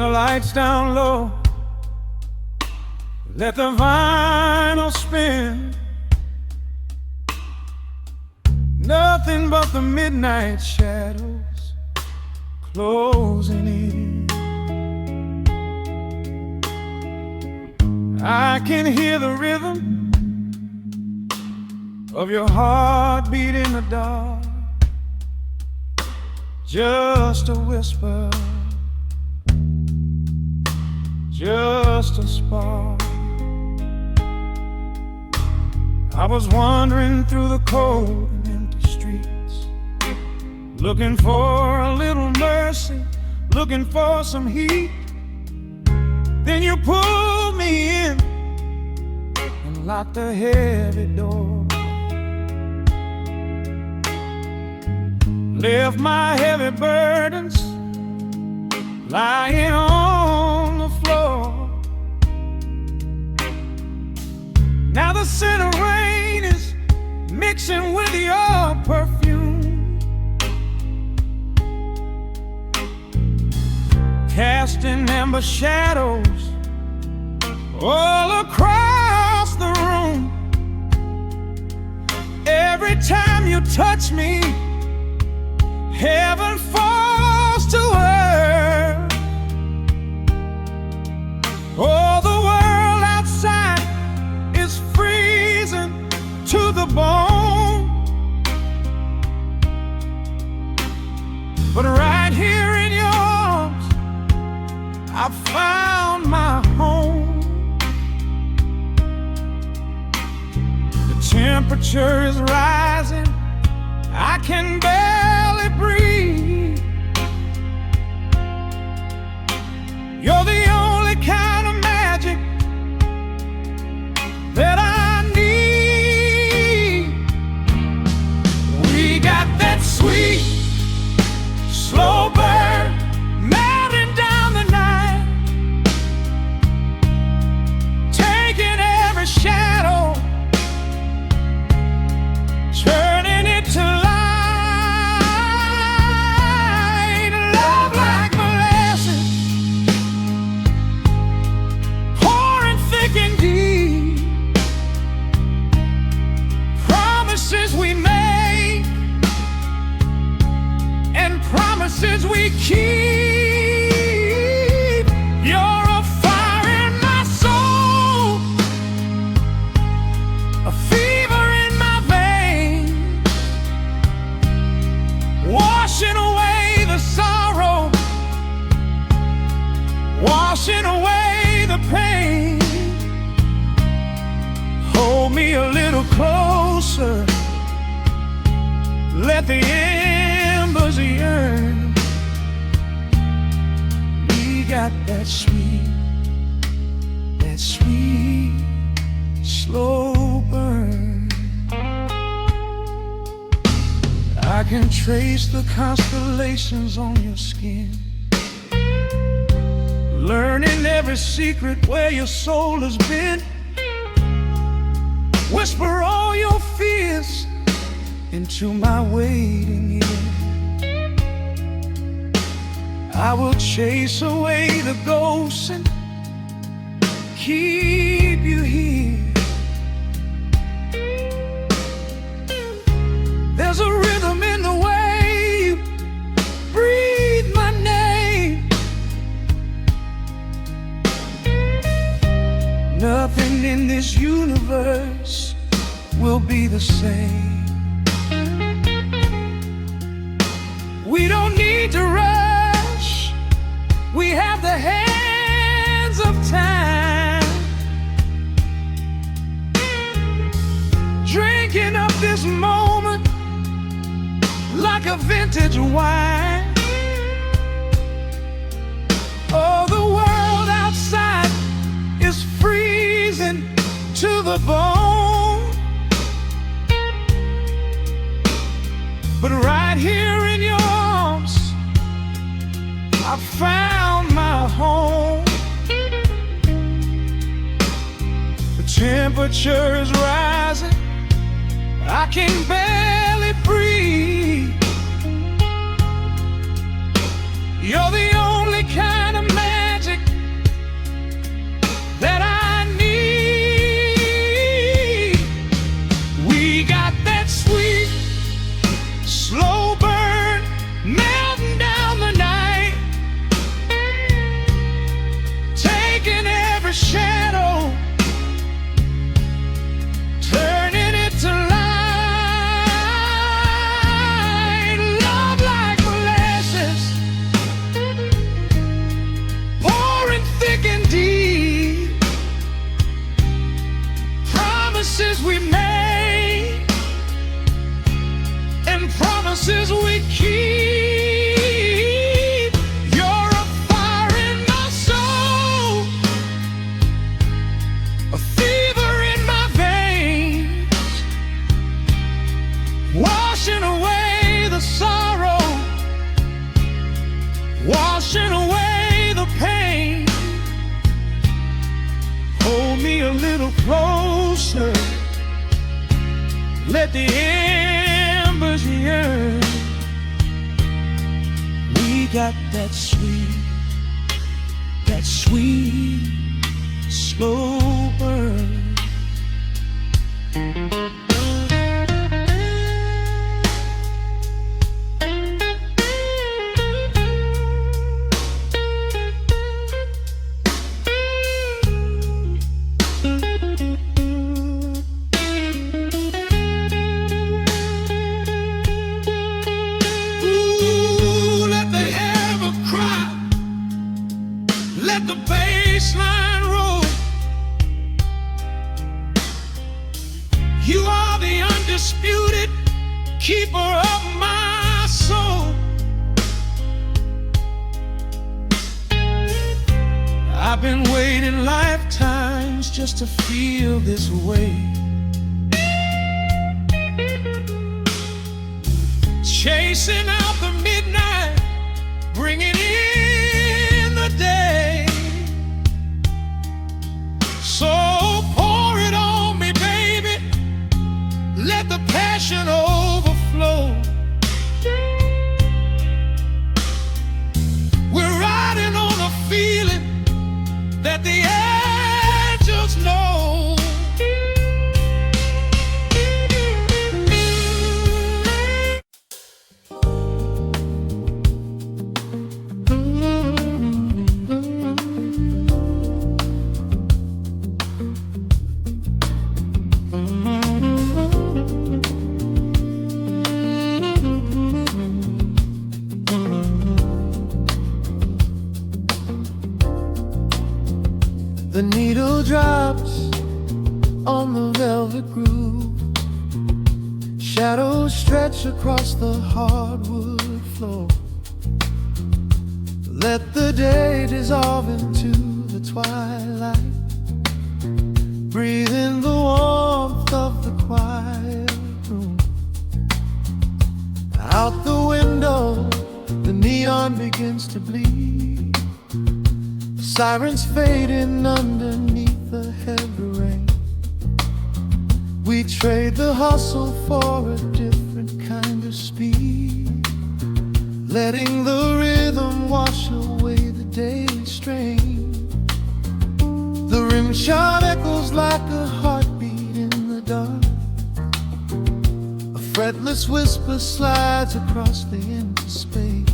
the lights down low, let the vinyl spin. Nothing but the midnight shadows closing in. I can hear the rhythm of your heartbeat in the dark, just a whisper, just a spark. I was wandering through the cold and empty streets, looking for a little mercy, looking for some heat. Then you pulled me in and locked the heavy door, left my heavy burdens lying on the floor. Now the scent of rain is mixing with your perfume, casting amber shadows all across the room. Every time you touch me, heaven falls to earth. Oh, the world outside is freezing to the bone, but right here in your arms I found my home. The temperature is rising, I can barely breathe. You're the only kind of magic that I need. We got that sweet, slow burn melting down the night, taking every shadow, turning it to light. Love like molasses, pouring thick and deep. Promises we make and promises we keep. You're a fire in my soul, a fever in my veins, washing away the sorrow, washing away the pain. Hold me a little closer, let the embers yearn. We got that sweet, slow burn. I can trace the constellations on your skin, learning every secret where your soul has been. Whisper all your fears into my waiting ear. I will chase away the ghosts and keep you here. There's a rhythm in the way you breathe my name. Nothing in this universe will be the same. We don't need to rush, we have the hands of time, drinking up this moment like a vintage wine. Oh, the world outside is freezing to the bone, but right here in your arms I found my home. The temperature is rising, I can barely breathe. You're the only kind of magic and promises we keep. You're a fire in my soul, a fever in my veins, washing away the sorrow, washing away the pain. Hold me a little closer, let the embers yearn. We got that sweet, slow burn. Let the bass line roll. You are the undisputed keeper of my soul. I've been waiting lifetimes just to feel this way. Chasing out the midnight, bringing in the day. So pour it on me, baby, let the passion overflow. We're riding on a feeling that the angels know. The needle drops on the velvet groove. Shadows stretch across the hardwood floor. Let the day dissolve into the twilight. Breathe in the warmth of the quiet room. Out the window, the neon begins to bleed. Sirens fading underneath the heavy rain. We trade the hustle for a different kind of speed, letting the rhythm wash away the daily strain. The rim shot echoes like a heartbeat in the dark. A fretless whisper slides across the empty space.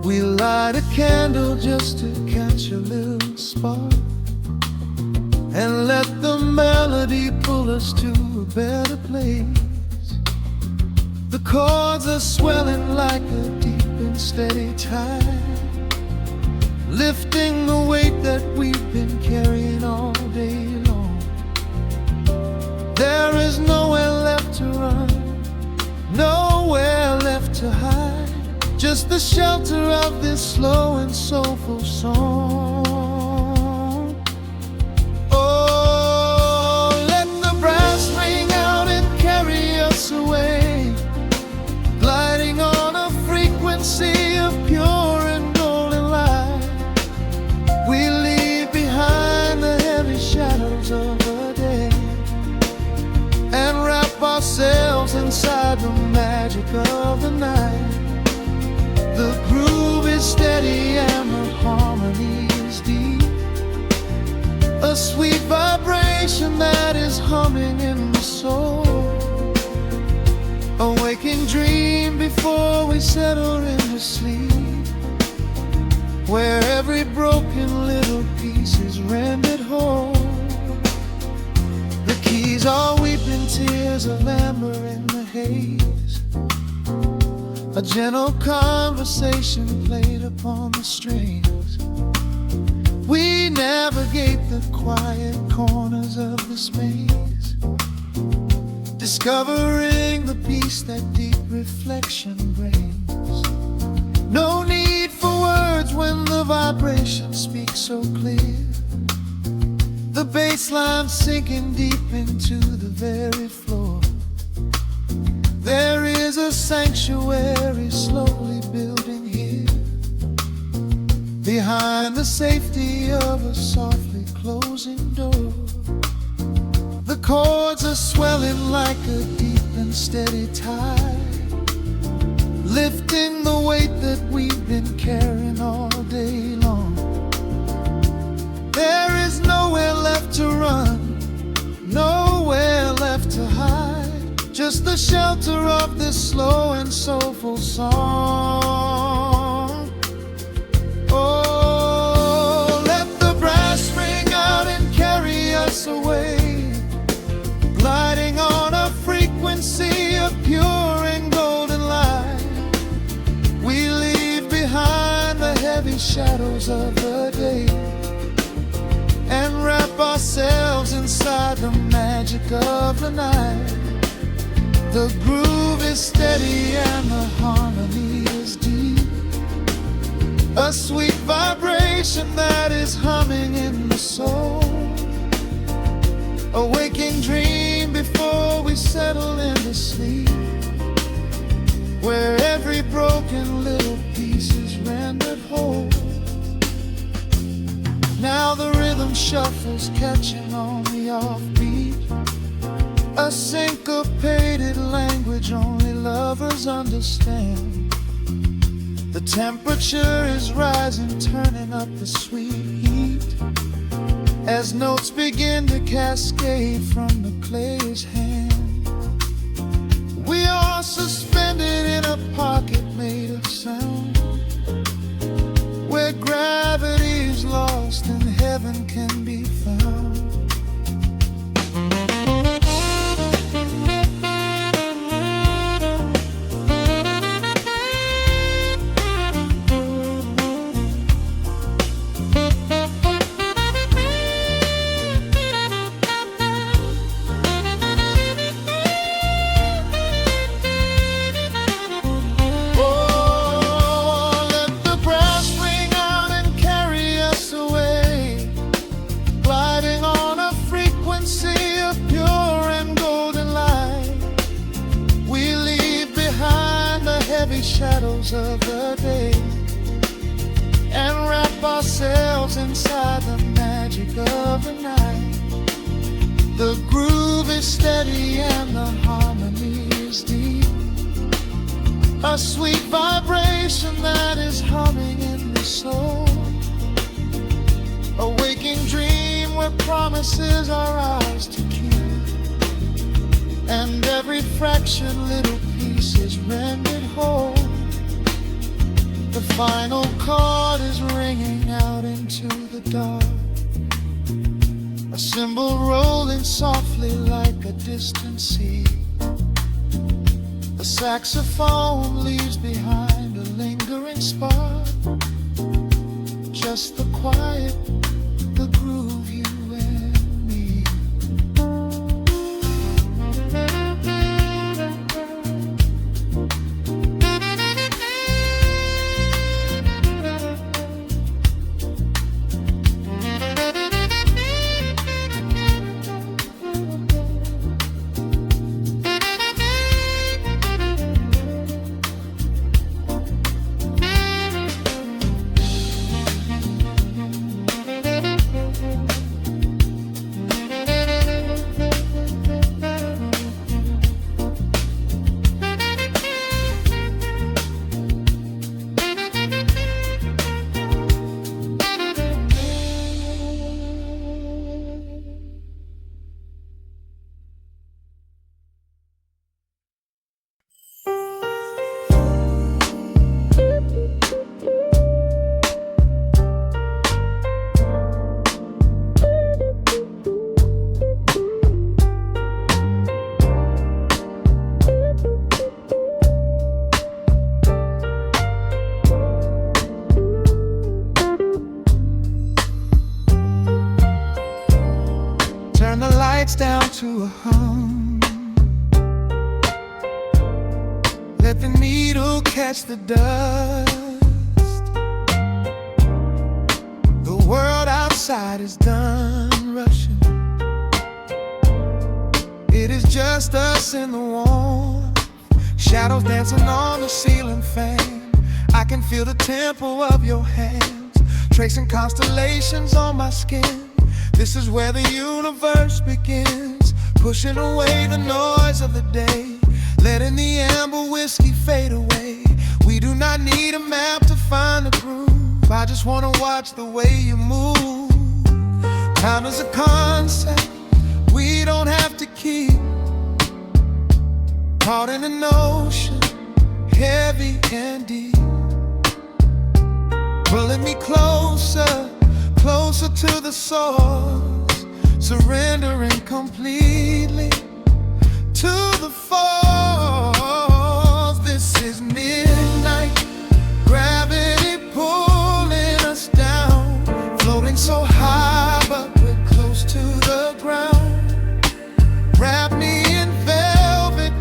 We light a candle just to catch a little spark, and let the melody pull us to a better place. The chords are swelling like a deep and steady tide, lifting the weight that we've been carrying all day long. There is nowhere left to run, nowhere left to hide, just the shelter of this slow and soulful song. Oh, let the brass ring out and carry us away, gliding on a frequency of pure and golden light. We leave behind the heavy shadows of the day and wrap ourselves inside the magic of the night. The groove is steady and the harmony is deep, a sweet vibration that is humming in the soul. A waking dream before we settle into sleep, where every broken little piece is rendered whole. The keys are weeping tears of amber in the haze, a gentle conversation played upon the strings. We navigate the quiet corners of this maze, discovering the peace that deep reflection brings. No need for words when the vibration speaks so clear. The bass line sinking deep into the very floor. There is a sanctuary slowly building here, behind the safety of a softly closing door. The chords are swelling like a deep and steady tide, lifting the weight that we've been carrying all day long. There is nowhere left to run, nowhere left to hide, just the shelter of this slow and soulful song. Oh, let the brass ring out and carry us away, gliding on a frequency of pure and golden light. We leave behind the heavy shadows of the day and wrap ourselves inside the magic of the night. The groove is steady and the harmony is deep, a sweet vibration that is humming in the soul. A waking dream before we settle into sleep, where every broken little piece is rendered whole. Now the rhythm shuffles, catching on the offbeat, a syncopated language only lovers understand. The temperature is rising, turning up the sweet heat, as notes begin to cascade from the clay's hand. We are suspended in a pocket made of sound, where gravity is lost and heaven can be found. Shadows of the day and wrap ourselves inside the magic of the night. The groove is steady and the harmony is deep, a sweet vibration that is humming in the soul. A waking dream where promises are ours to keep, and every fraction little piece is rendered whole. The final chord is ringing out into the dark, a cymbal rolling softly like a distant sea. The saxophone leaves behind a lingering spark, just the quiet, the groove, you and me. Turn the lights down to a hum, Let the needle catch the dust. The world outside is done rushing. It is just us in the warmth, shadows dancing on the ceiling fan. I can feel the tempo of your hands, tracing constellations on my skin. This is where the universe begins, pushing away the noise of the day, letting the amber whiskey fade away. We do not need a map to find the groove. I just wanna watch the way you move. Time is a concept we don't have to keep, caught in an ocean, heavy and deep, pulling me closer, closer to the source, surrendering completely to the force. This is midnight, gravity pulling us down, floating so high but we're close to the ground. Wrap me in velvet,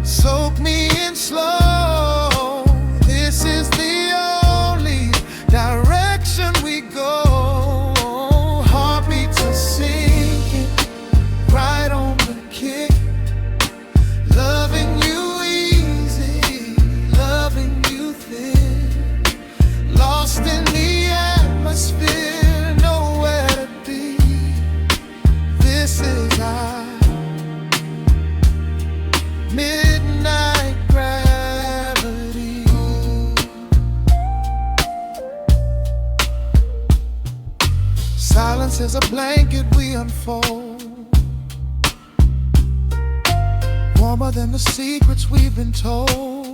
soak me in slow. This is the only direction we go. Heartbeats are sinking, right on the kick. Loving you easy, loving you thin. Lost in the atmosphere, nowhere to be. This is our midnight gravity. Silence is a blanket we unfold, warmer than the secrets we've been told.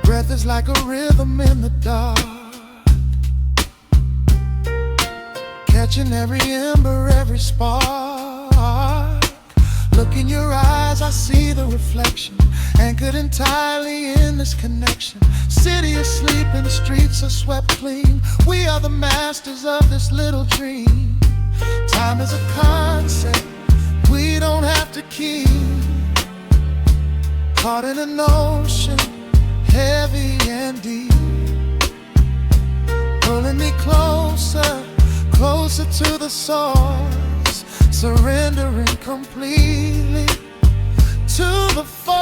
Breath is like a rhythm in the dark, catching every ember, every spark. Look in your eyes, I see the reflection, anchored entirely in this connection. City asleep and the streets are swept clean. We are the masters of this little dream. Time is a concept we don't have to keep, caught in an ocean, heavy and deep, pulling me closer, closer to the source, surrendering completely to the force.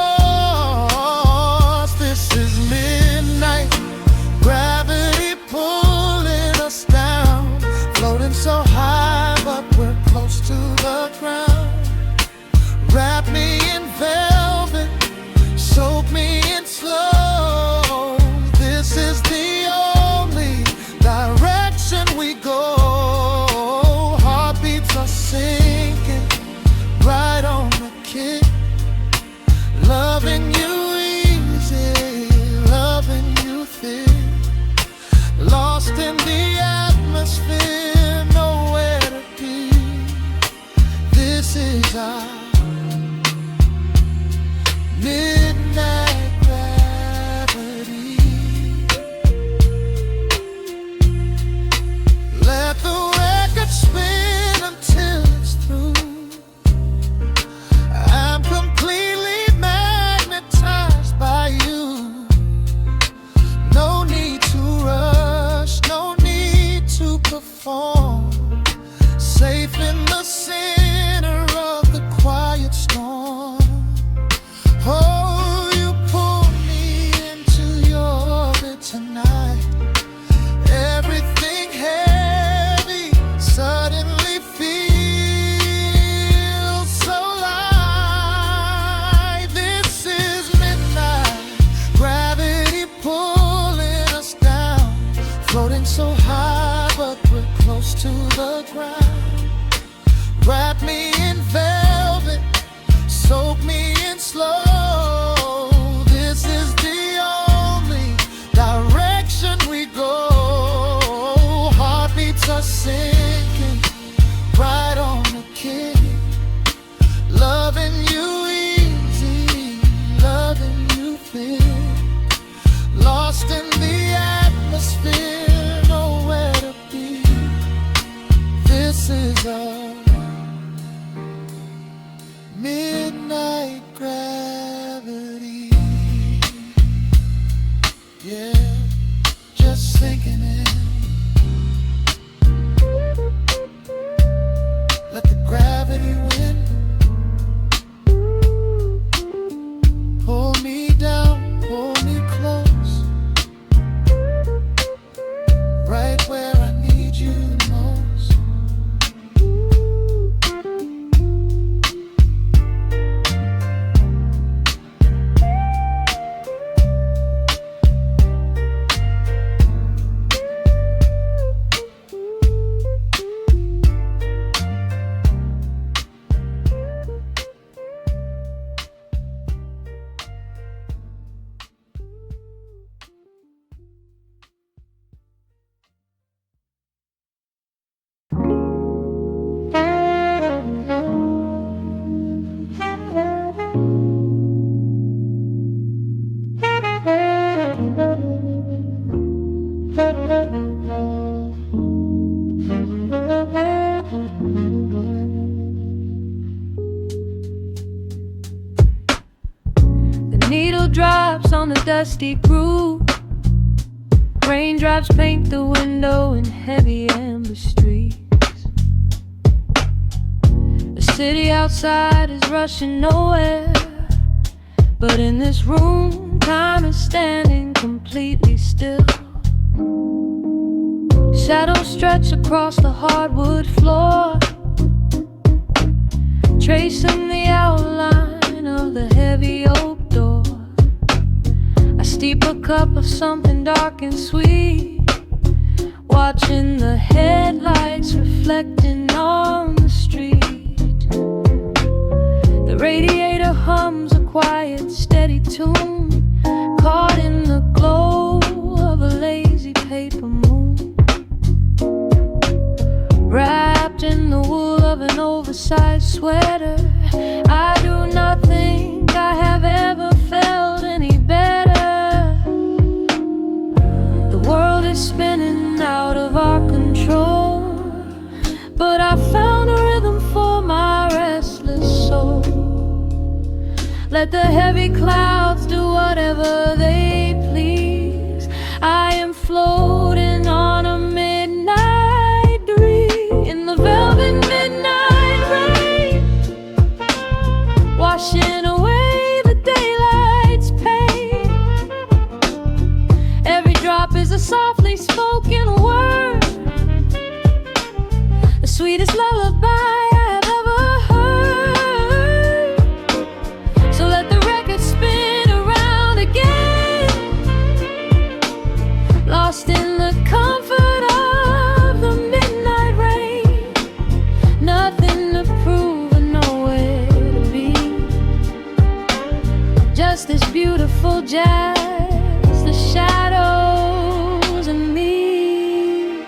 This is midnight, gravity pulling us down, floating so high but we're close to the ground. Wrap me in velvet, soak me in slow. This is the only direction we go. Heartbeats are sinking, right on the kick. Love drops on the dusty groove. Raindrops paint the window in heavy amber streets. The city outside is rushing nowhere, but in this room, time is standing completely still. Shadows stretch across the hardwood floor, tracing the outline of the heavy oak door. I steep a cup of something dark and sweet, watching the headlights reflecting on the street. The radiator hums a quiet, steady tune, caught in the glow of a lazy paper moon. Wrapped in the wool of an oversized sweater, I do not think I have ever felt any better. The world is spinning out of our control, but I found a rhythm for my restless soul. Let the heavy clouds do whatever they please. I am floating on a midnight breeze in the velvet midnight rain, washing away the daylight's pain. Every drop is a softly spoken word, the sweetest lullaby I have ever heard. So let the record spin around again, lost in the comfort of the midnight rain. Nothing to prove and nowhere to be, just this beautiful jazz, the shadows and me.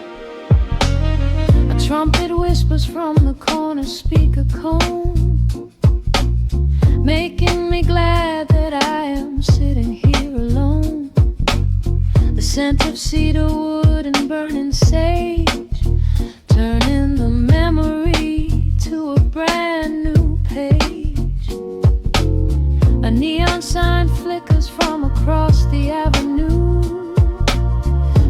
A trumpet whispers from the corner speaker cone, making me glad that I am sitting here alone. The scent of cedar wood and burning sage, turning the memory to a brand new page. A neon sign flickers from across the avenue,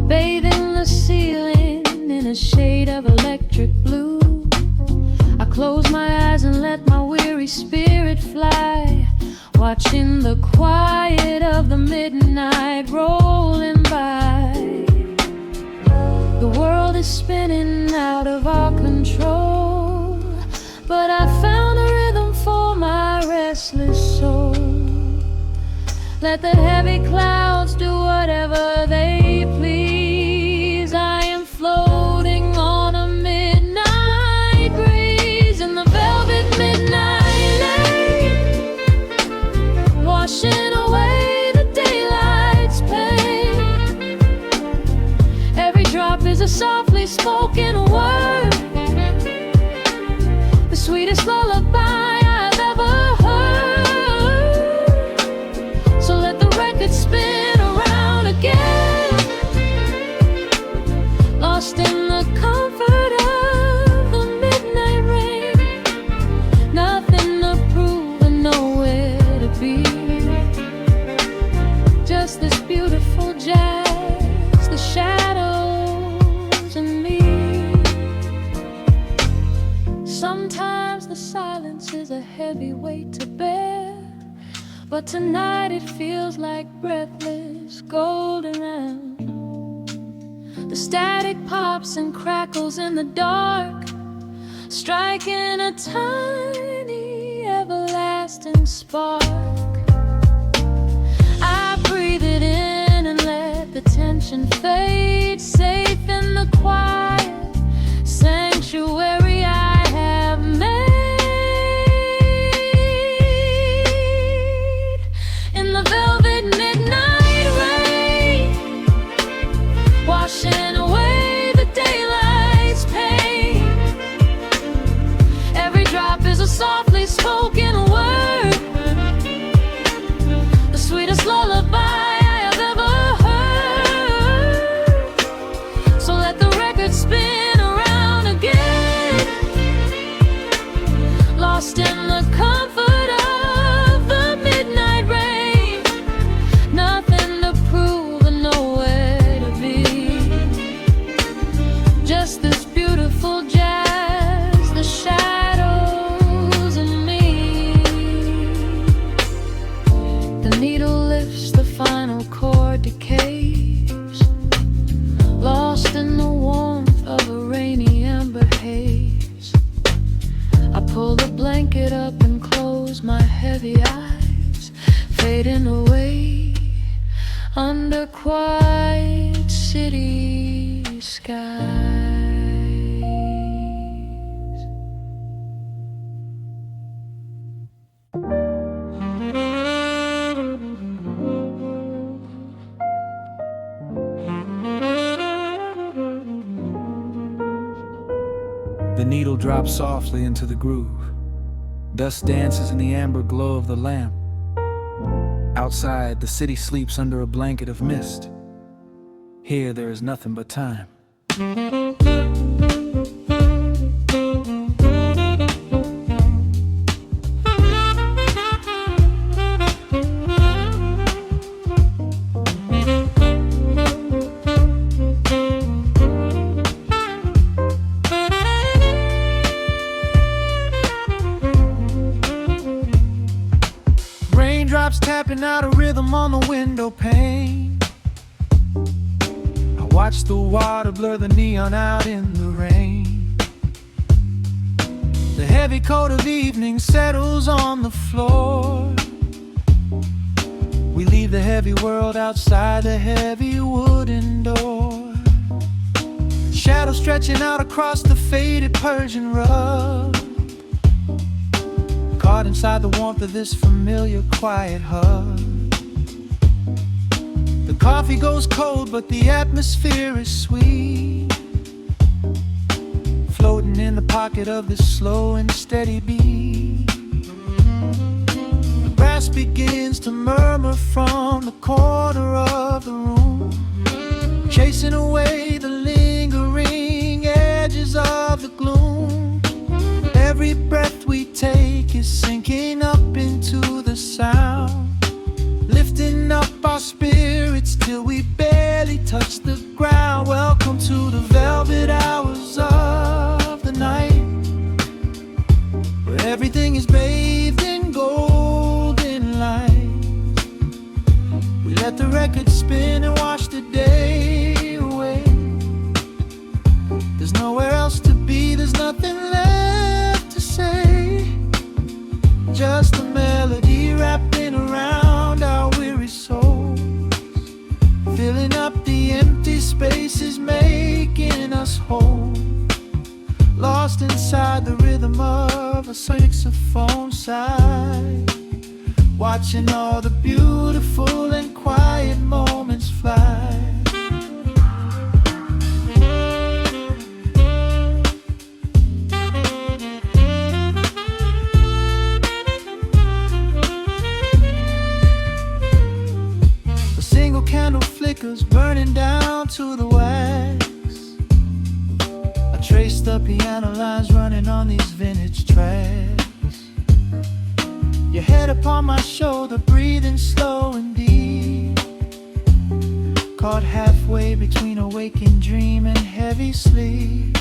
bathing the ceiling in a shade of electric blue. I close my eyes and let my weary spirit fly, watching the quiet of the midnight rolling by. The world is spinning out of our control, but I found a rhythm for my restless soul. Let the heavy clouds do whatever they please. I am floating on a midnight breeze in the velvet midnight lane, washing away the daylight's pain. Every drop is a softly spoken word, the sweetest lullaby I've ever heard. So let the record spin around again, lost in the comfort of the midnight rain. Nothing to prove and nowhere to be, just this beautiful jazz, the shadows and me. Sometimes the silence is a heavy weight to bear, but tonight it feels like breathless golden round. The static pops and crackles in the dark, striking a tiny everlasting spark. I breathe it in and let the tension fade, safe in the quiet sanctuary I have made. In the velvet midnight rain, washing away the daylight's pain. Every drop is a softly spoken word, the sweetest lullaby I have ever heard. So let the record spin The needle lifts, the final chord decays, lost in the warmth of a rainy amber haze. I pull the blanket up and close my heavy eyes, fading away under quiet city skies. The needle drops softly into the groove. Dust dances in the amber glow of the lamp. Outside, the city sleeps under a blanket of mist. Here, there is nothing but time. Raindrops tapping out a rhythm on the window pane. I watch the water blur the neon out in the rain. The heavy coat of evening settles on the floor. We leave the heavy world outside the heavy wooden door. Shadows stretching out across the faded Persian rug, caught inside the warmth of this familiar quiet hug. The coffee goes cold, but the atmosphere is sweet, floating in the pocket of this slow and steady beat. The brass begins to murmur from the corner of the room, chasing away the lingering edges of the gloom. Every breath we take is sinking up into the sound, lifting up our spirits till we barely touch the ground. Welcome to the velvet hours of the night, where everything is bathed in golden light. We let the record spin and wash the day away. There's nowhere else to be, there's nothing left to say. Just a melody wrapping around our weary souls, filling up the empty spaces, making us whole. Lost inside the rhythm of a saxophone sigh, watching all the beautiful and quiet moments fly. Candle flickers burning down to the wax. I trace the piano lines running on these vintage tracks. Your head upon my shoulder, breathing slow and deep, caught halfway between a waking dream and heavy sleep.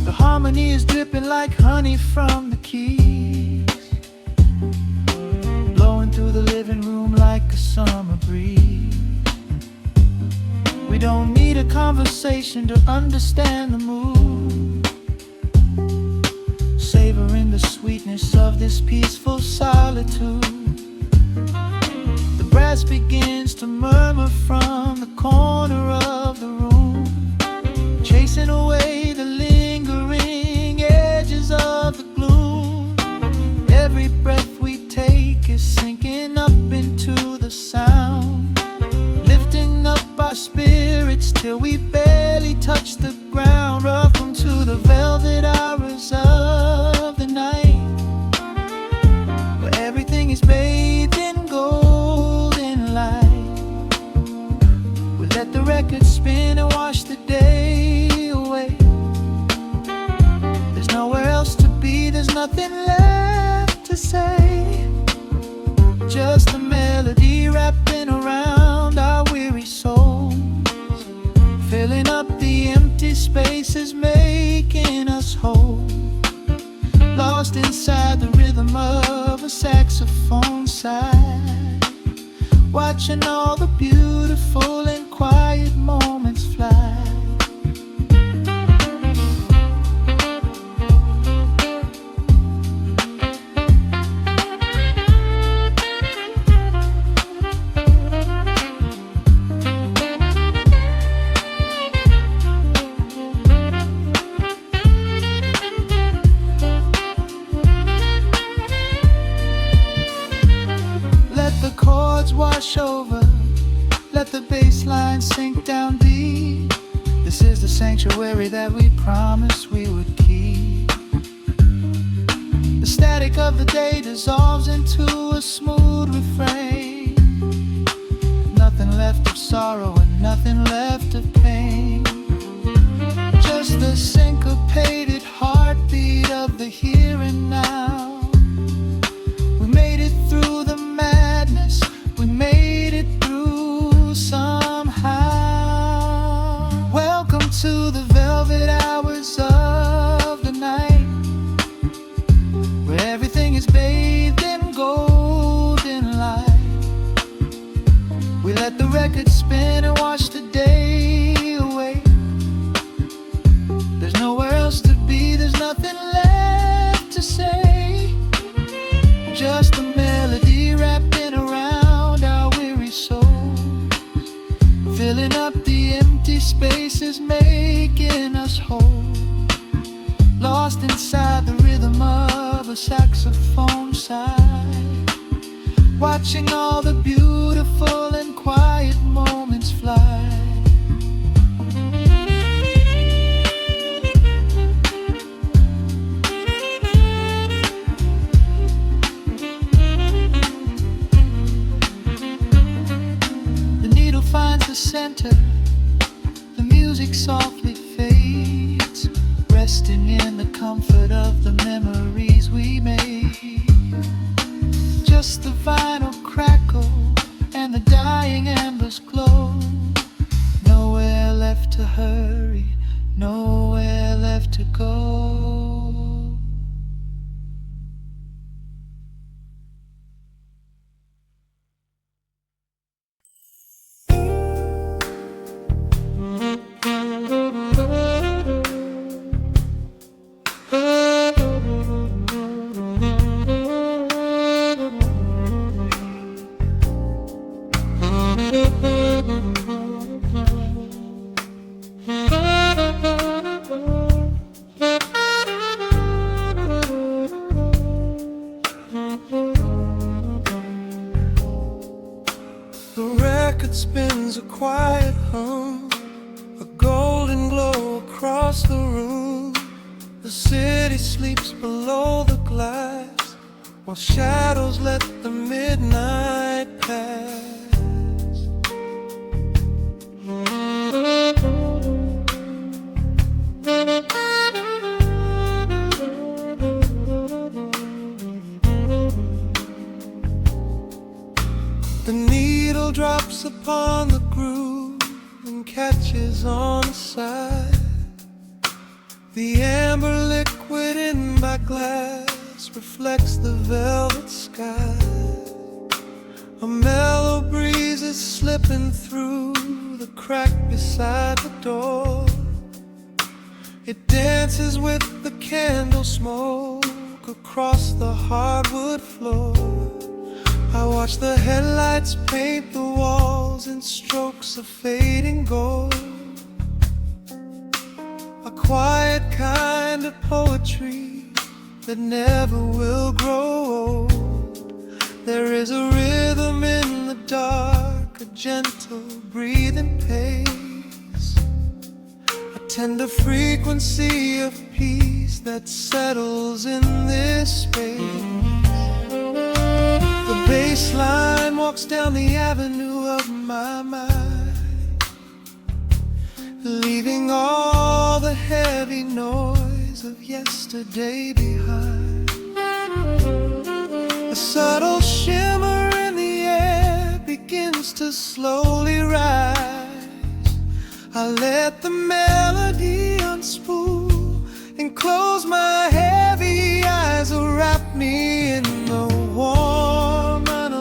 The harmony is dripping like honey from the keys, blowing through the living room like a summer breeze. We don't need a conversation to understand the mood, savoring the sweetness of this peaceful solitude. The brass begins to murmur from the corner of the room, chasing away the lingering edges of the gloom. Every breath we take is sinking up into the sound, lifting up our spirits till we barely touch the ground. Welcome to the velvet hours of the night, where everything is bathed in golden light. We let the record spin and wash the day away. There's nowhere else to be, there's nothing left to say. Just a melody wrapping around our weary souls, filling up the empty spaces, making us whole. Lost inside the rhythm of a saxophone sigh. side, watching all the beautiful and quiet moments fly. Wash over, let the bass line sink down deep. This is the sanctuary that we promised we would keep. The static of the day dissolves into a smooth refrain. Nothing left of sorrow and nothing left of pain. Just the syncopated heartbeat of the here and now. We made it through the madness. We made it through somehow. Welcome to the velvet hours of the night, where everything is bathed in golden light. We let the record spin and watch the day away. There's nowhere else to be, there's nothing left to say. Just a melody wrapped in around our weary souls, filling up the empty spaces, making us whole. Lost inside the rhythm of a saxophone sigh, watching all the beautiful and quiet moments fly. Finds the center, the music softly fades, resting in the comfort of the memories we made. Just the vinyl crackle and the dying embers glow. Nowhere left to hurry, nowhere left to go. Spins a quiet hum, a golden glow across the room. The city sleeps below the glass, while shadows let the midnight pass. The needle drops upon the groove and catches on the side. The amber liquid in my glass reflects the velvet sky. A mellow breeze is slipping through the crack beside the door. It dances with the candle smoke across the hardwood floor. I watch the headlights paint the walls in strokes of fading gold. A quiet kind of poetry that never will grow old. There is a rhythm in the dark, a gentle breathing pace, a tender frequency of peace that settles in this space. The bass line walks down the avenue of my mind, leaving all the heavy noise of yesterday behind. A subtle shimmer in the air begins to slowly rise. I let the melody unspool and close my heavy eyes, wrap me in the warm and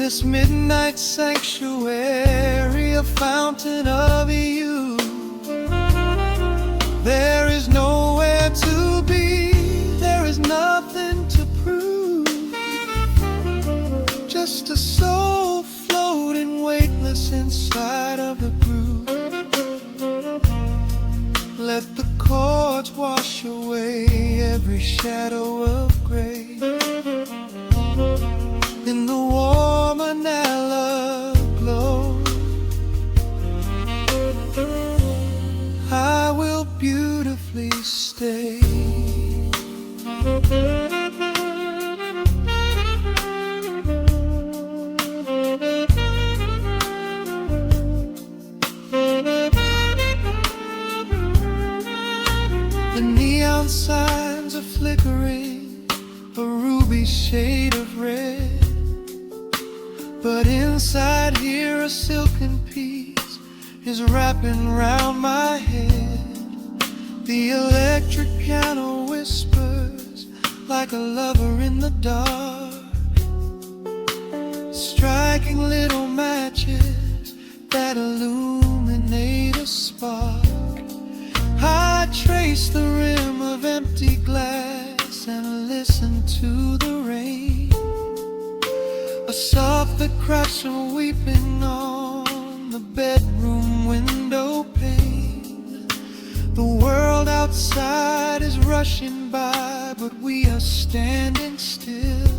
this midnight sanctuary, a fountain of you. There is nowhere to be, there is nothing to prove. Just a soul floating weightless inside of the groove. Let the chords wash away every shadow of gray. In the warm vanilla glow, I will beautifully stay. The neon signs are flickering, a ruby shade of red. But inside here a silken peace is wrapping round my head. The electric piano whispers like a lover in the dark, striking little matches that illuminate a spark. I trace the rim of empty glass and listen to the rain, a soft that cracks from weeping on the bedroom window pane. The world outside is rushing by, but we are standing still,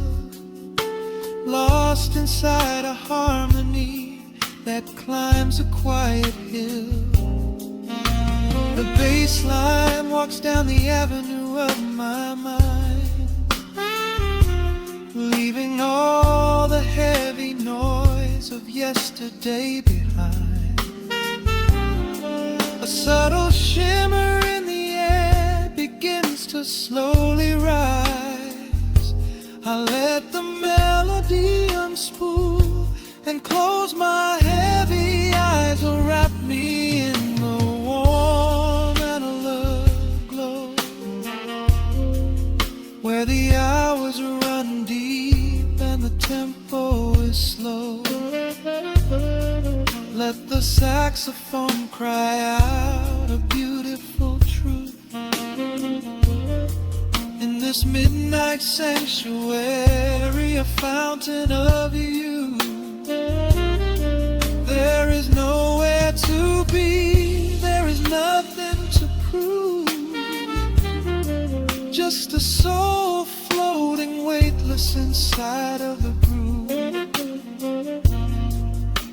lost inside a harmony that climbs a quiet hill. The bass line walks down the avenue of my mind, leaving all the heavy noise of yesterday behind. A subtle shimmer in the air begins to slowly rise. I let the melody unspool and close my heavy eyes, will wrap me in the warm vanilla glow, where the hours run deep and the tempo is slow. Let the saxophone cry out a beautiful truth. In this midnight sanctuary, a fountain of you. There is nowhere to be, there is nothing to prove. Just a soul floating weightless inside of the groove.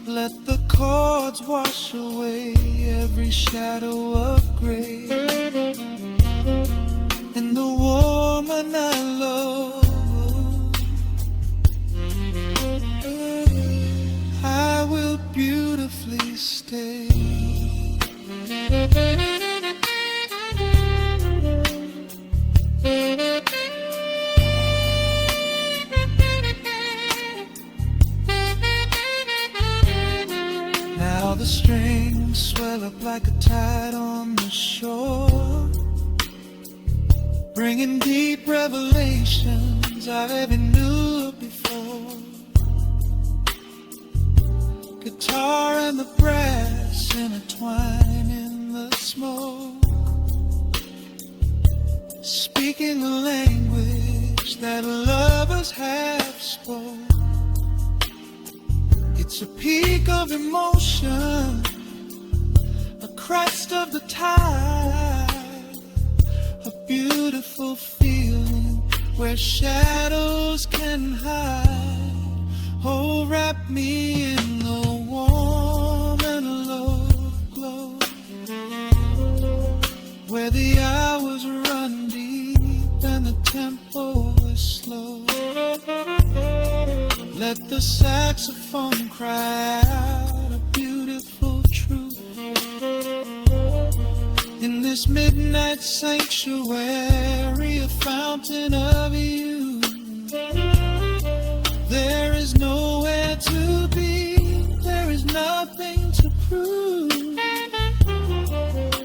Let the chords wash away every shadow of gray. In the warm and I love, I will beautifully stay. Now the strings swell up like a tide on the shore, bringing deep revelations I've ever knew before. Guitar and the brass intertwine in the smoke, speaking a language that lovers have spoke. It's a peak of emotion, a crest of the tide, a beautiful feeling where shadows can hide. Oh, wrap me in the warm and low glow, where the hours run deep and the tempo is slow. Let the saxophone cry out a beautiful truth. In this midnight sanctuary, a fountain of you. There is nowhere to be, there is nothing to prove.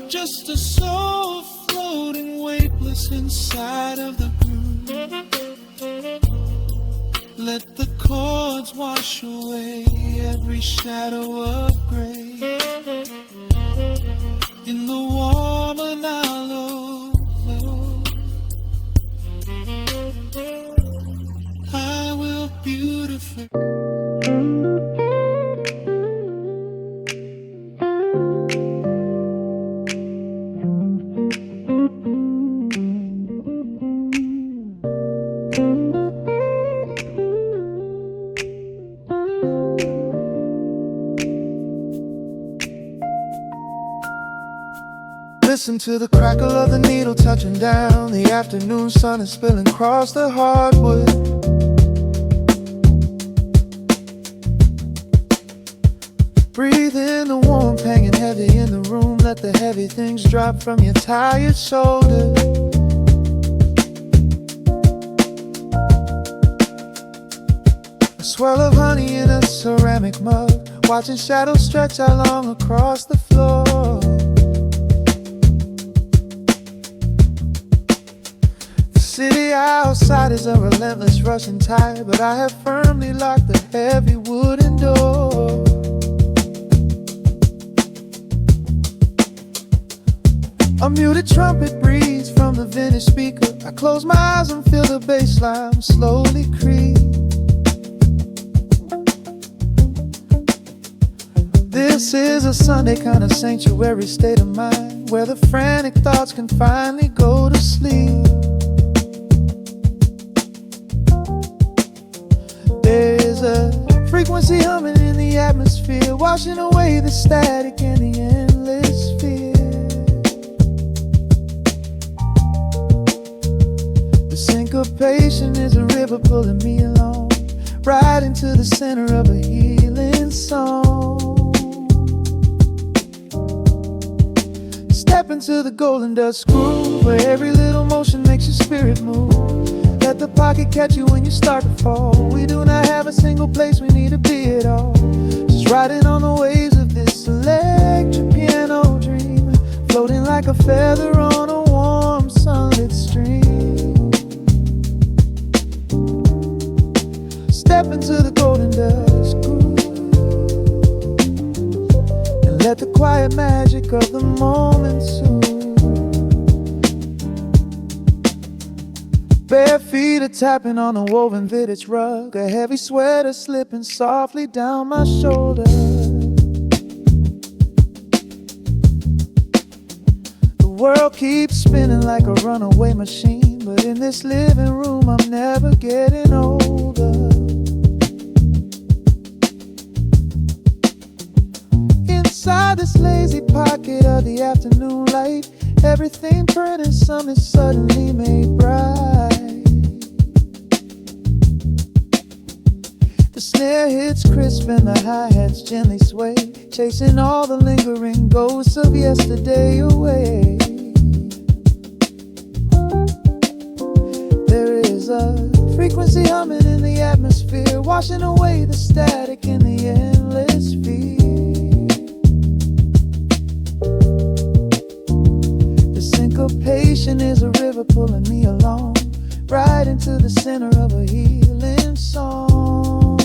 Just a soul floating weightless inside of the groove. Let the chords wash away every shadow of gray in the warm and hollow glow. I will beautify. Listen to the crackle of the needle touching down. The afternoon sun is spilling across the hardwood. Breathe in the warmth hanging heavy in the room. Let the heavy things drop from your tired shoulders. A swirl of honey in a ceramic mug. Watching shadows stretch out long across the floor. City outside is a relentless rushing tide, but I have firmly locked the heavy wooden door. A muted trumpet breathes from the vintage speaker. I close my eyes and feel the bass line slowly creep. This is a Sunday kind of sanctuary state of mind, where the frantic thoughts can finally go to sleep. There's a frequency humming in the atmosphere, washing away the static and the endless fear. The syncopation is a river pulling me along, right into the center of a healing song. Step into the golden dust groove, where every little motion makes your spirit move. Let the pocket catch you when you start to fall. We do not have a single place we need to be at all. Just riding on the waves of this electric piano dream, floating like a feather on a warm sunlit stream. Step into the golden dust groove and let the quiet magic of the moment soothe. Bare feet are tapping on a woven vintage rug, a heavy sweater slipping softly down my shoulder. The world keeps spinning like a runaway machine, but in this living room I'm never getting older. Inside this lazy pocket of the afternoon light, everything burning, something suddenly made bright. The snare hits crisp and the hi-hats gently sway, chasing all the lingering ghosts of yesterday away. There is a frequency humming in the atmosphere, washing away the static and the endless fear. Syncopation is a river pulling me along, right into the center of a healing song.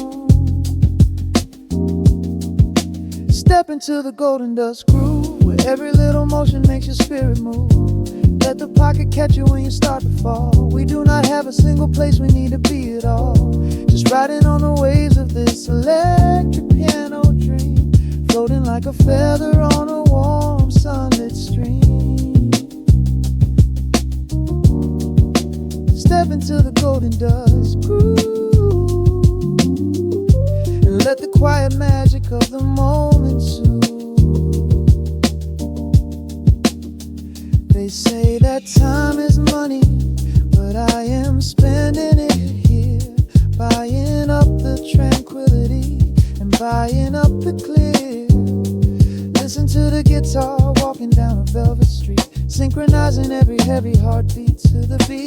Step into the golden dust groove, where every little motion makes your spirit move. Let the pocket catch you when you start to fall. We do not have a single place we need to be at all. Just riding on the waves of this electric piano dream, floating like a feather on a warm sunlit stream. Step into the golden dust groove and let the quiet magic of the moment soothe. They say that time is money, but I am spending it here, buying up the tranquility and buying up the clear. Listen to the guitar walking down a velvet street, synchronizing every heavy heartbeat to the beat.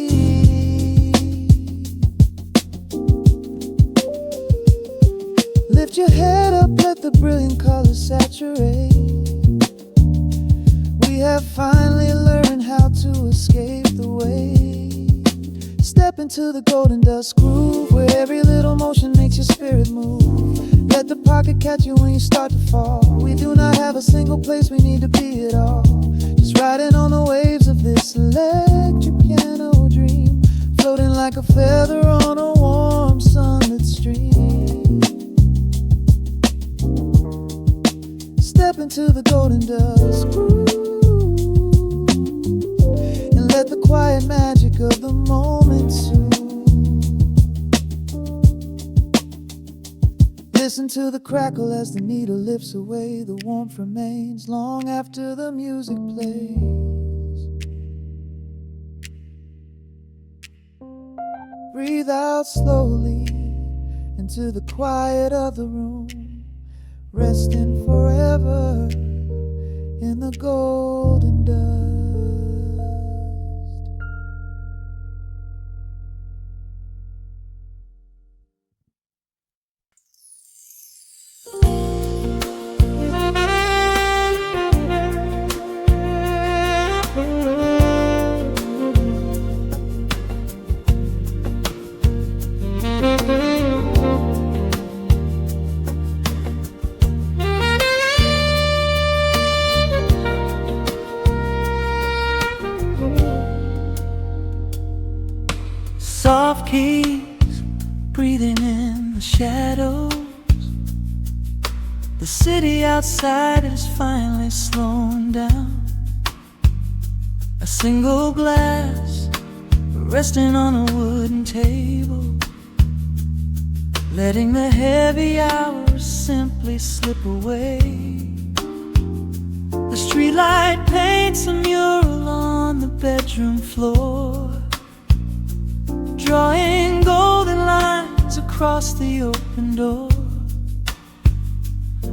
Lift your head up, let the brilliant colors saturate. We have finally learned how to escape the way. Step into the golden dust groove, where every little motion makes your spirit move. Let the pocket catch you when you start to fall. We do not have a single place we need to be at all. Just riding on the waves of this electric piano dream, floating like a feather on a warm sunlit stream. Step into the golden dust groove, and let the quiet magic of the moment soothe. Listen to the crackle as the needle lifts away. The warmth remains long after the music plays. Breathe out slowly into the quiet of the room, resting forever in the golden dust. Soft keys breathing in the shadows. The city outside is finally slowing down. A single glass resting on a wooden table, letting the heavy hours simply slip away. The streetlight paints a mural on the bedroom floor, drawing golden lines across the open door.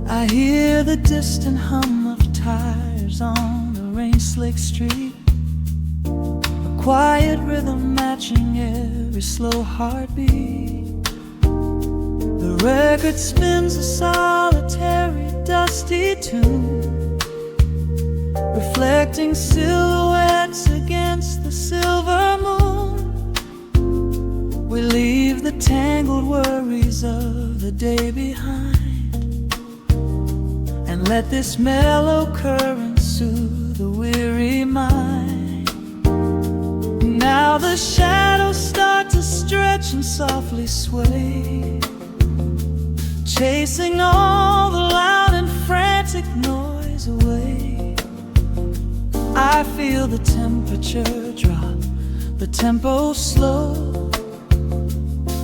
I hear the distant hum of tires on the rain-slicked street, a quiet rhythm matching every slow heartbeat. The record spins a solitary, dusty tune, reflecting silhouettes against the silver moon. We leave the tangled worries of the day behind, and let this mellow current soothe the weary mind. Now the shadows start to stretch and softly sway, chasing all the loud and frantic noise away. I feel the temperature drop, the tempo slow,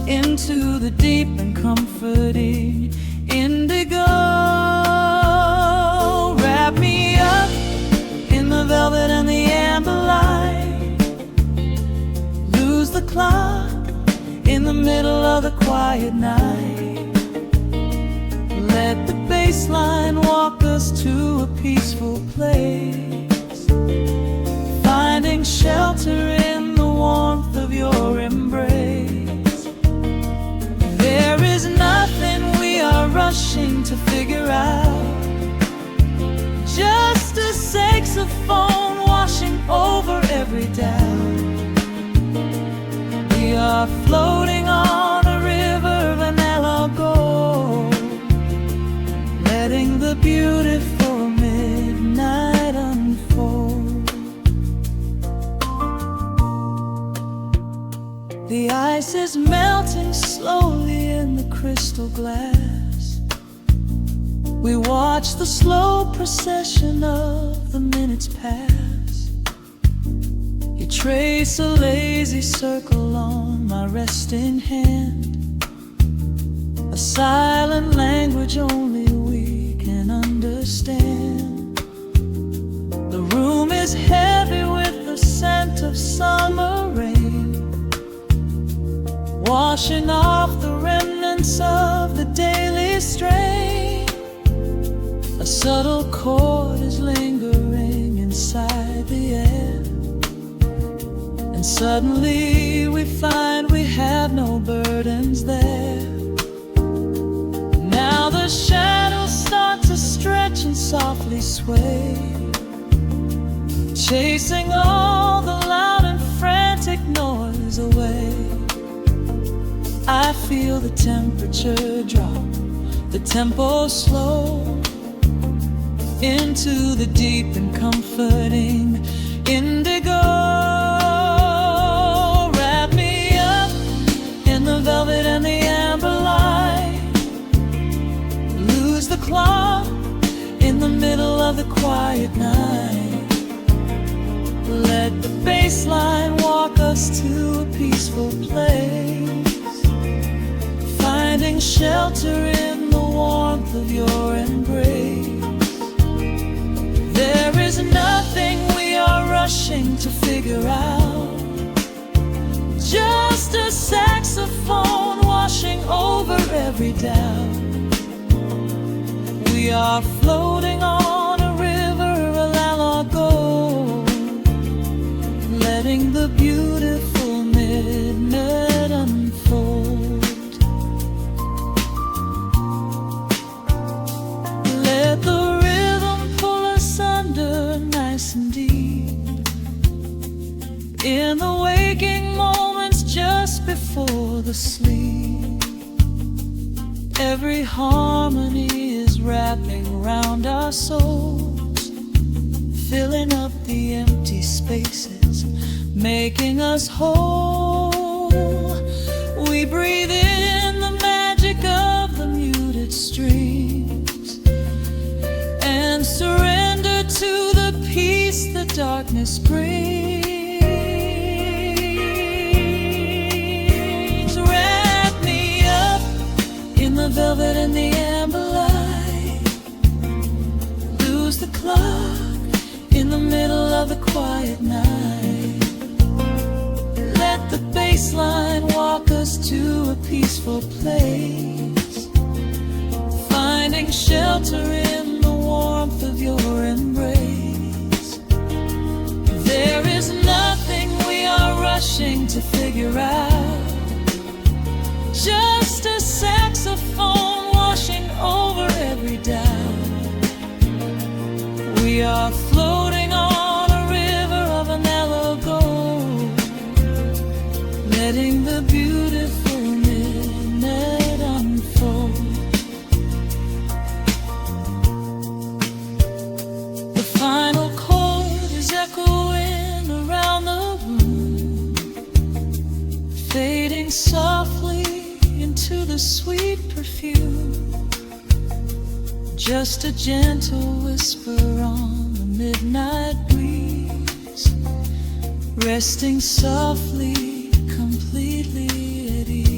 into the deep and comforting indigo. Wrap me up in the velvet and the amber light, lose the clock in the middle of the quiet night. Let the bass line walk us to a peaceful place, finding shelter in the warmth of your embrace. There is nothing we are rushing to figure out, just a saxophone washing over every doubt. We are floating on a river vanilla gold, letting the beautiful midnight unfold. The ice is melting slowly in the crystal glass. We watch the slow procession of the minutes pass. You trace a lazy circle on my resting hand, a silent language only we can understand. The room is heavy with the scent of summer rain, washing off the remnants of the daily strain. A subtle chord is lingering inside the air, and suddenly we find we have no burdens there. Now the shadows start to stretch and softly sway, chasing all the loud and frantic noise away. I feel the temperature drop, the tempo slow, into the deep and comforting indigo. Wrap me up in the velvet and the amber light. Lose the clock in the middle of the quiet night. Let the bass line walk us to a peaceful place, finding shelter in the warmth of your embrace. There is nothing we are rushing to figure out, just a saxophone washing over every doubt. We are floating on a river, a lalago, letting the beautiful midnight unfold. Let the rhythm pull us under nice and deep, in the waking moments just before the sleep. Every harmony is wrapping around our souls, filling up the empty spaces, making us whole. We breathe in the magic of the muted strings and surrender to the peace the darkness brings. Wrap me up in the velvet and the amber light. Lose the clock in the middle of the quiet night. Let the bass line walk us to a peaceful place, finding shelter in the warmth of your embrace. There is nothing we are rushing to figure out, just a saxophone washing over every doubt. We are floating on a river of an gold, letting the beautiful midnight unfold. The final chord is echoing around the room, fading softly into the sweet perfume. Just a gentle whisper on the midnight breeze, resting softly, completely at ease.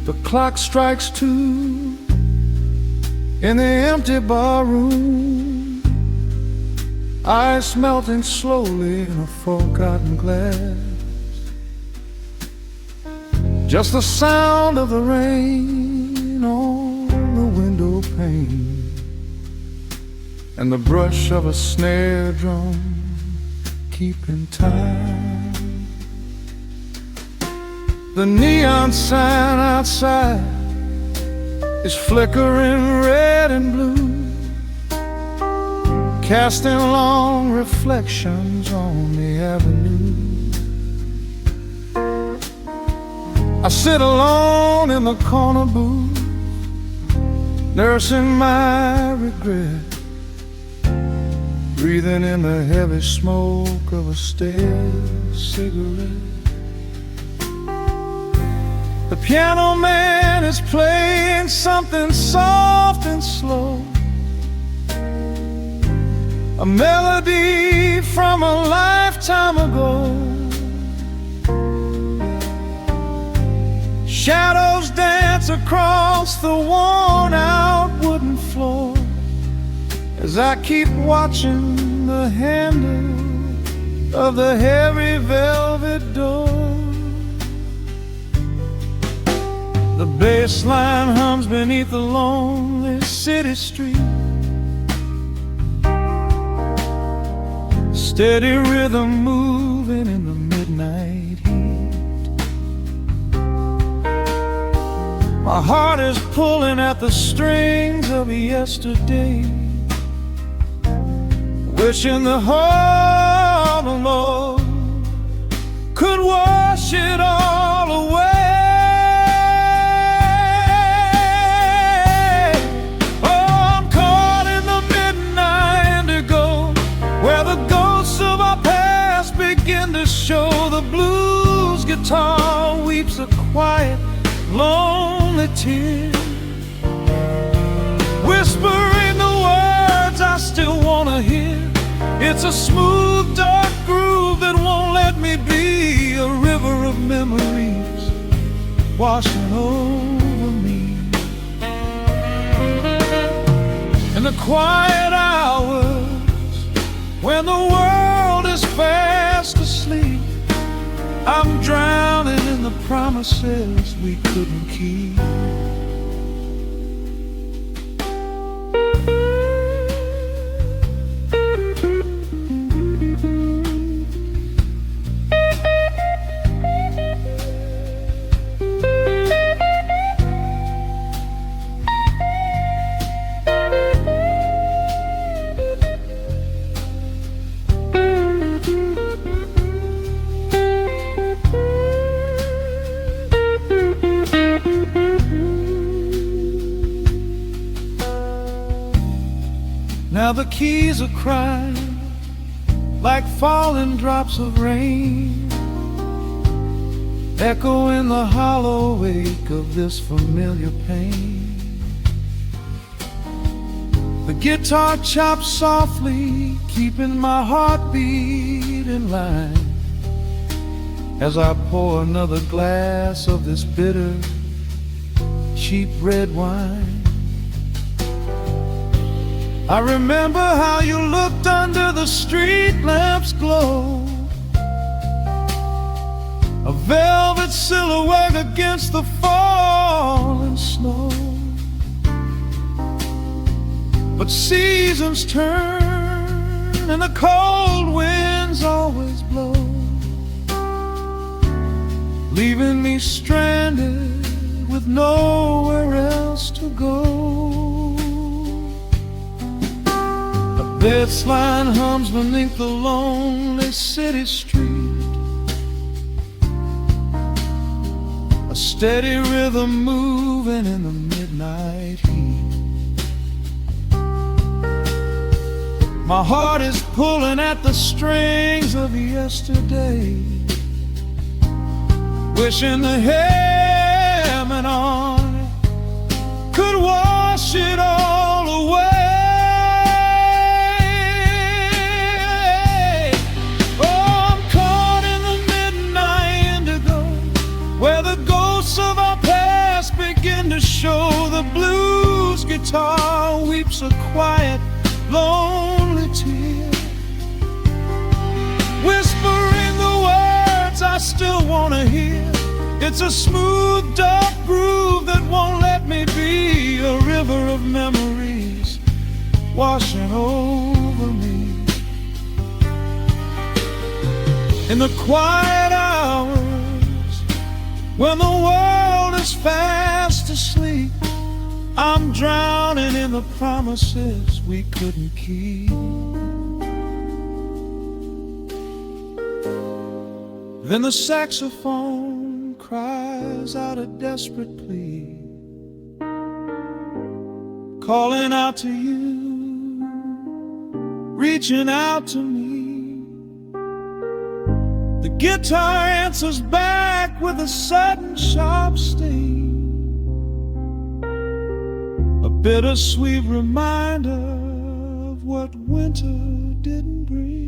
The clock strikes 2 in the empty bar room, ice melting slowly in a forgotten glass. Just the sound of the rain on the window pane and the brush of a snare drum keeping time. The neon sign outside is flickering red and blue, casting long reflections on the avenue. I sit alone in the corner booth, nursing my regret, breathing in the heavy smoke of a stale cigarette. The piano man is playing something soft and slow, a melody from a lifetime ago. Shadows dance across the worn-out wooden floor as I keep watching the handle of the heavy velvet door. The bass line hums beneath the lonely city street, steady rhythm moving in the midnight heat. My heart is pulling at the strings of yesterday, wishing the heart alone could wash it all away. Show the blues guitar weeps a quiet, lonely tear, whispering the words I still wanna hear. It's a smooth, dark groove that won't let me be, a river of memories washing over me. In the quiet hours when the world is fast asleep, I'm drowning in the promises we couldn't keep. Now the keys are crying like falling drops of rain, echo in the hollow wake of this familiar pain. The guitar chops softly, keeping my heartbeat in line as I pour another glass of this bitter, cheap red wine. I remember how you looked under the street lamp's glow, a velvet silhouette against the falling snow. But seasons turn and the cold winds always blow, leaving me stranded with nowhere else to go. This line hums beneath the lonely city street, a steady rhythm moving in the midnight heat. My heart is pulling at the strings of yesterday, wishing the hem and on could wash it all away. Of our past begin to show, the blues guitar weeps a quiet, lonely tear, whispering the words I still want to hear. It's a smooth, dark groove that won't let me be, a river of memories washing over me. In the quiet hours, when the world is fast asleep, I'm drowning in the promises we couldn't keep. Then the saxophone cries out a desperate plea, calling out to you, reaching out to me. The guitar answers back with a sudden sharp sting, a bittersweet reminder of what winter didn't bring.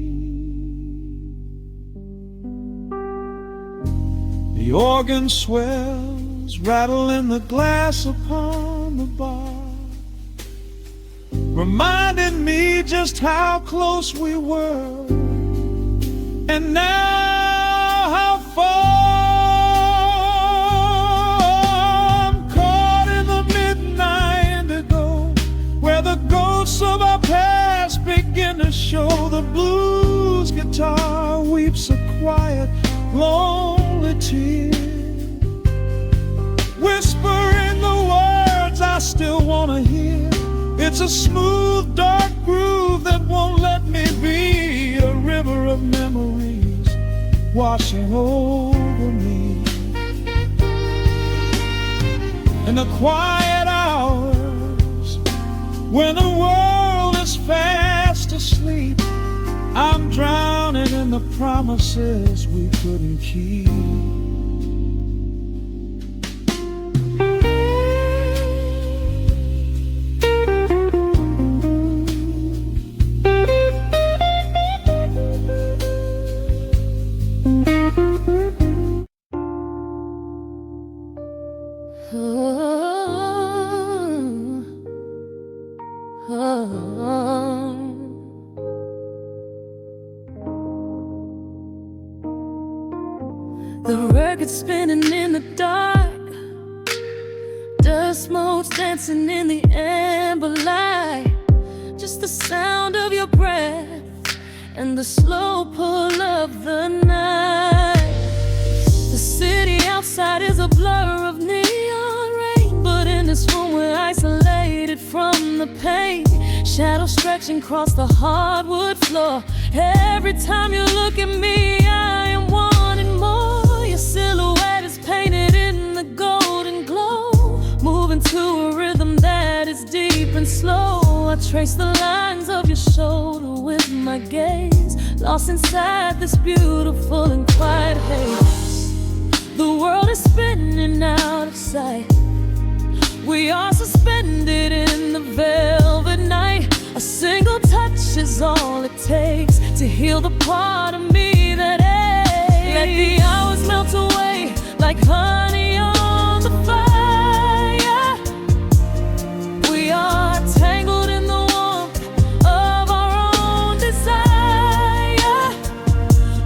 The organ swells, rattling the glass upon the bar, reminding me just how close we were, and now how far. I'm caught in the midnight indigo, where the ghosts of our past begin to show. The blues guitar weeps a quiet, lonely tear, whispering the words I still want to hear. It's a smooth, dark groove that won't let me be, a river of memories washing over me. In the quiet hours, when the world is fast asleep, I'm drowning in the promises we couldn't keep. The record spinning in the dark, dust motes dancing in the amber light. Just the sound of your breath and the slow pull of the night. The city outside is a blur of neon rain, but in this room we're isolated from the pain. Shadows stretching across the hardwood floor. Every time you look at me, I am wanting more. Your silhouette is painted in the golden glow, moving to a rhythm that is deep and slow. I trace the lines of your shoulder with my gaze, lost inside this beautiful and quiet haze. The world is spinning out of sight. We are suspended in the velvet night. A single touch is all it takes to heal the part of me that aches. Let the hours melt away like honey on the fire. We are tangled in the warmth of our own desire.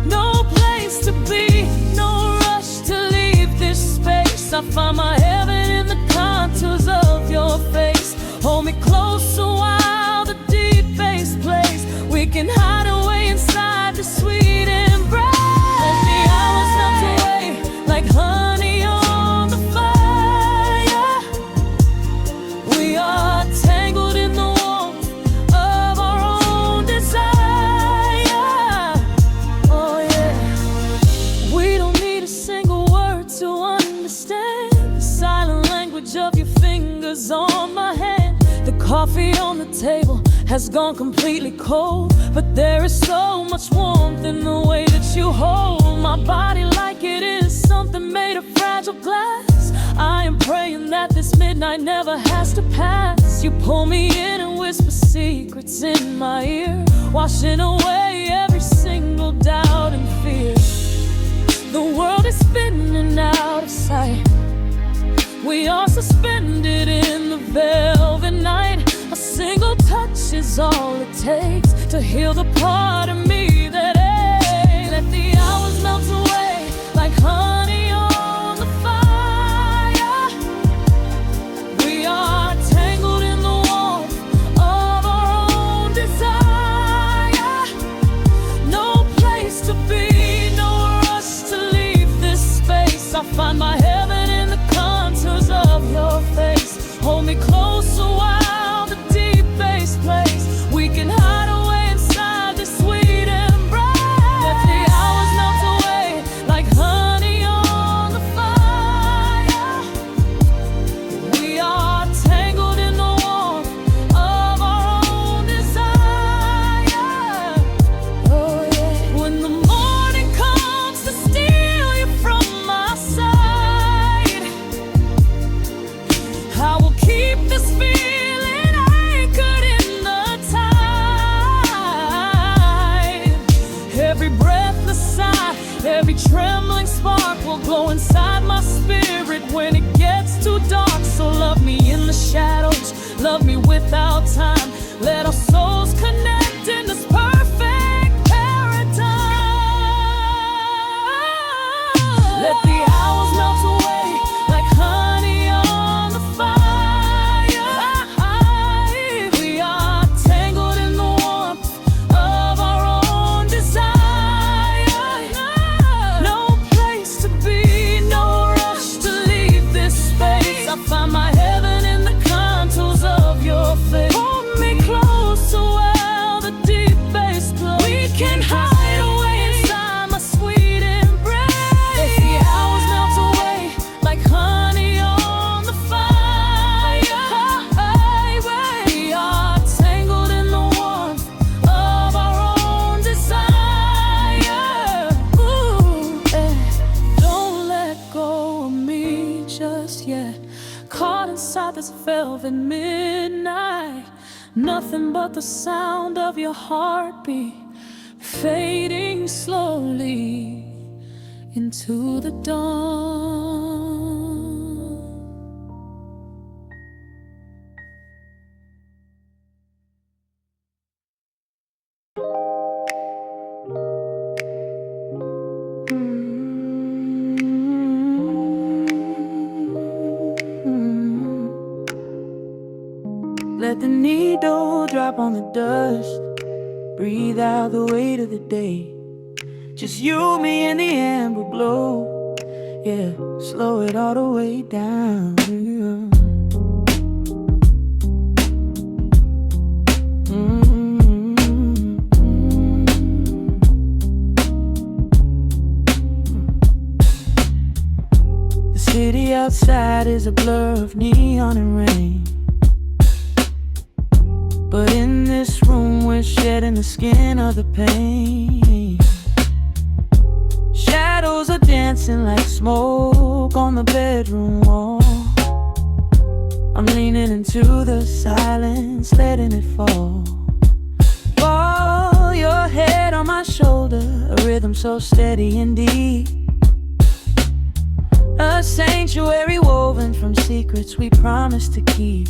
No place to be, no rush to leave this space. I find my heaven in the contours of your face. Hold me closer while the deep bass plays. We can hide away inside the sweet embrace. Let the hours melt away like honey on the fire. We are tangled in the warmth of our own desire. Oh yeah. We don't need a single word to understand the silent language of your fingers on my hand. The coffee on the table has gone completely cold, but there is so much warmth in the way that you hold my body like it is something made of fragile glass. I am praying that this midnight never has to pass. You pull me in and whisper secrets in my ear, washing away every single doubt and fear. The world is spinning out of sight. We are suspended in the velvet night. A single touch is all it takes to heal the part of me that aches. Let the hours melt away like honey on the fire. We are tangled in the warmth of our own desire. No place to be, no breathless sigh. Every trembling spark will glow inside my spirit when it gets too dark. So love me in the shadows, love me without time. Let our souls connect in this perfect paradise. Let the hours melt away like honey on the fire. We are tangled in the warmth of our own desire. No place to be, no rush to leave this space. I find my heaven in the contours of your face. Hold me close to where the deep bass glows. We can hide away inside my sweet embrace. Let the hours melt away like honey on the fire. We are tangled in the warmth of our own desire. Ooh, don't let go of me just yet. Caught inside this velvet midnight. Nothing but the sound of your heartbeat fading slowly into the dawn. Let the needle drop on the dust. Breathe out the weight of the day. Just you, me, and the amber glow. Yeah, slow it all the way down. The city outside is a blur of neon and rain. But in this room we're shedding the skin of the pain. Shadows are dancing like smoke on the bedroom wall. I'm leaning into the silence, letting it fall. Fall your head on my shoulder, a rhythm so steady and deep. A sanctuary woven from secrets we promised to keep.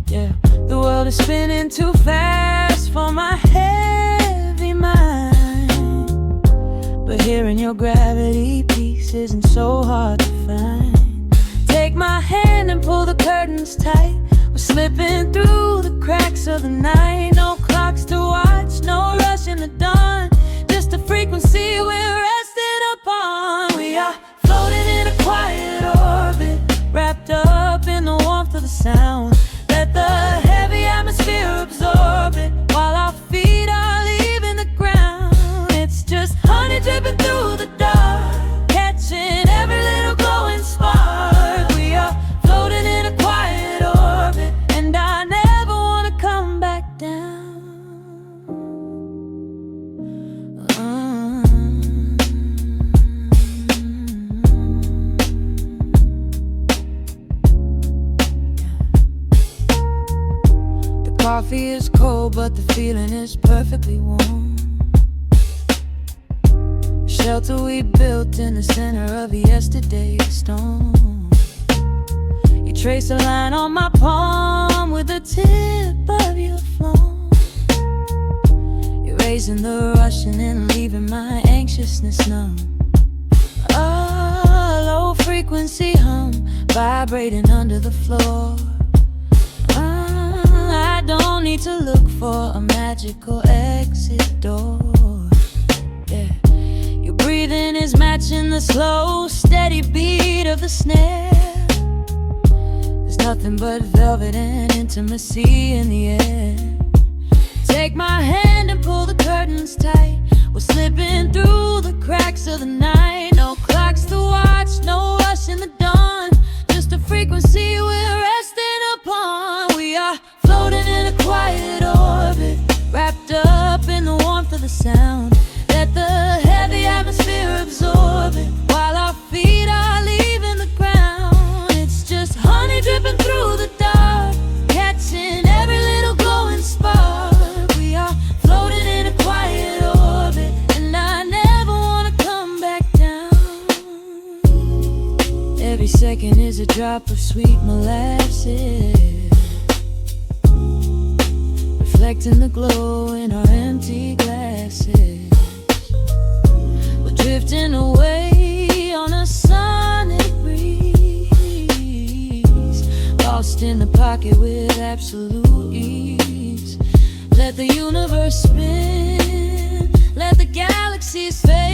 Yeah, the world is spinning too fast for my heavy mind. But hearing your gravity piece isn't so hard to find. Take my hand and pull the curtains tight. We're slipping through the cracks of the night. No clocks to watch, no rush in the dawn. Just a frequency we're resting upon. We are floating in a quiet orbit, wrapped up in the warmth of the sound. Let the heavy atmosphere absorb it while our feet are leaving the ground. It's just honey dripping through the dark, catching every little glowing spark. We are floating in a quiet orbit, and I never want to come back down. Coffee is cold, but the feeling is perfectly warm. Shelter we built in the center of yesterday's storm. You trace a line on my palm with the tip of your phone, erasing the rushing and leaving my anxiousness numb. A low frequency hum vibrating under the floor. I don't need to look for a magical exit door. Yeah, your breathing is matching the slow, steady beat of the snare. There's nothing but velvet and intimacy in the air. Take my hand and pull the curtains tight. We're slipping through the cracks of the night. No clocks to watch, no rush in the dawn. Just a frequency we're resting upon. We are floating in a quiet orbit, wrapped up in the warmth of the sound. Let the heavy atmosphere absorb it while our feet are leaving the ground. It's just honey dripping through the dark, catching every little glowing spark. We are floating in a quiet orbit, and second is a drop of sweet molasses, reflecting the glow in our empty glasses. We're drifting away on a sonic breeze, lost in the pocket with absolute ease. Let the universe spin, let the galaxies fade.